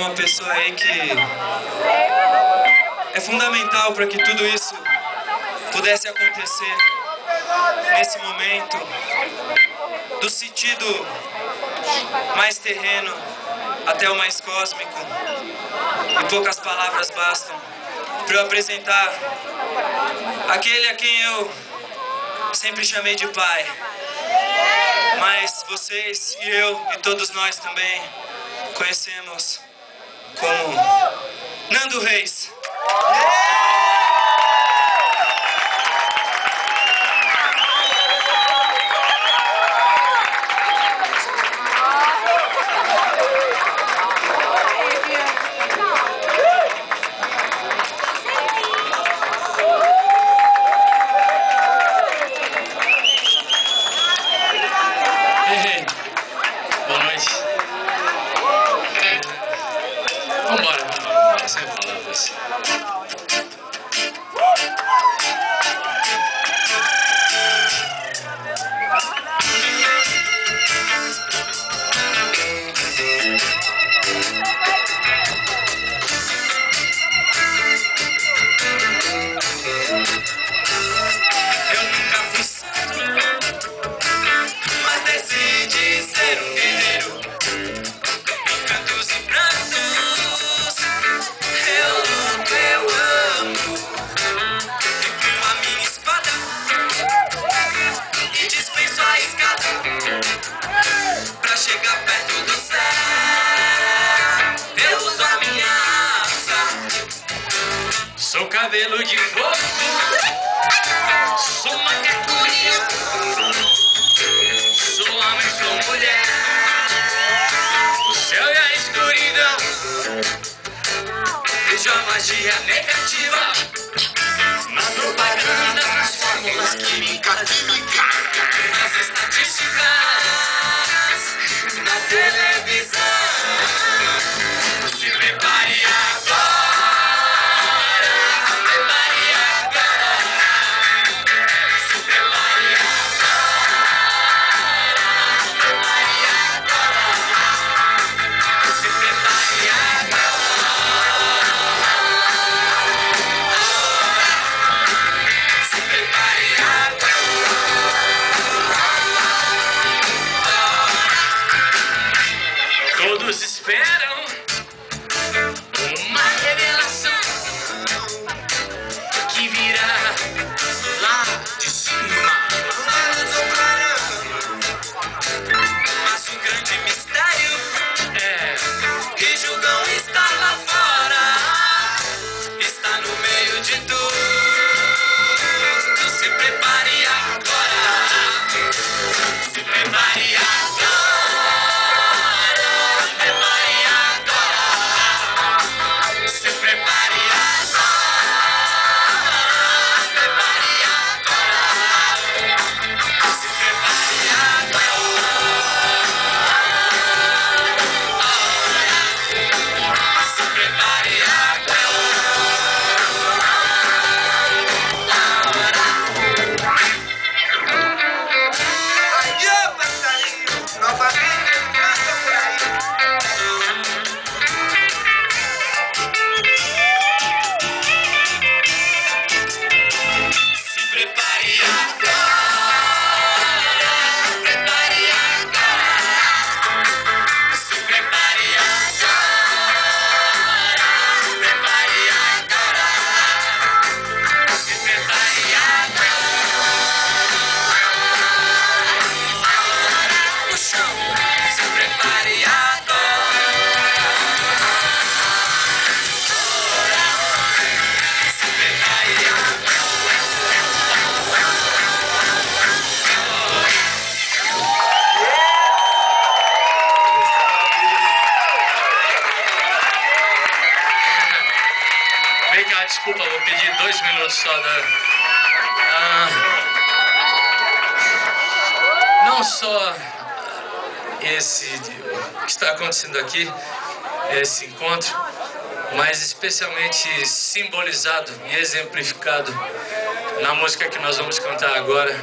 uma pessoa aí que é fundamental para que tudo isso pudesse acontecer nesse momento, do sentido mais terreno até o mais cósmico. E poucas palavras bastam para eu apresentar aquele a quem eu sempre chamei de pai, mas vocês e eu e todos nós também conhecemos como Nando Reis. Vambora, sem palavras. Eu nunca fui santo, mas decidi ser um guerreiro. Em cantos e prantos, eu luto, eu amo. Empunho a minha espada e dispenso a escada pra chegar perto do céu. Eu uso a minha asa. Sou cabelo de fogo, Sou uma carculinha, sou homem, sou mulher. O céu e a escuridão, vejo a magia negativa na propaganda, nas fórmulas químicas, nas estatísticas, na televisão. Se prepare agora, prepare agora, se prepare agora, prepare agora, se prepare agora, se prepare agora. todos esperam uma revelação que virá lá de cima. Mas um grande mistério É, que julgam estar lá fora está no meio de tudo. Se prepare agora, se prepare agora, prepare agora, se prepare agora, prepare agora, se prepare agora, se prepare Aí, ô passarinho, novamente eu canto por aí. Se prepare agora, prepare agora, se prepare agora, prepare agora, se prepare agora, no chão, se prepare agora, se prepare vem cá, desculpa, vou pedir 2 minutos só não só esse o que está acontecendo aqui, esse encontro, mas especialmente simbolizado e exemplificado na música que nós vamos cantar agora.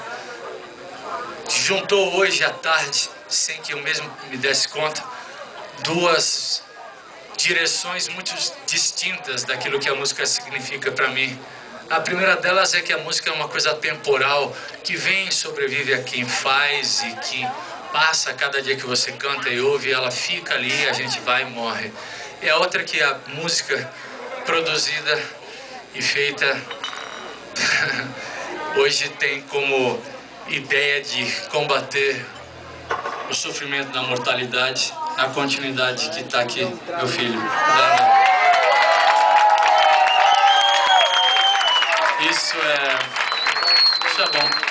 Juntou hoje à tarde, sem que eu mesmo me desse conta, duas direções muito distintas daquilo que a música significa para mim. A primeira delas é que a música é uma coisa temporal, que vem e sobrevive a quem faz e que passa cada dia que você canta e ouve, ela fica ali, a gente vai e morre. E a outra é que a música produzida e feita hoje tem como ideia de combater o sofrimento da mortalidade, a continuidade que está aqui, meu filho. Isso é bom.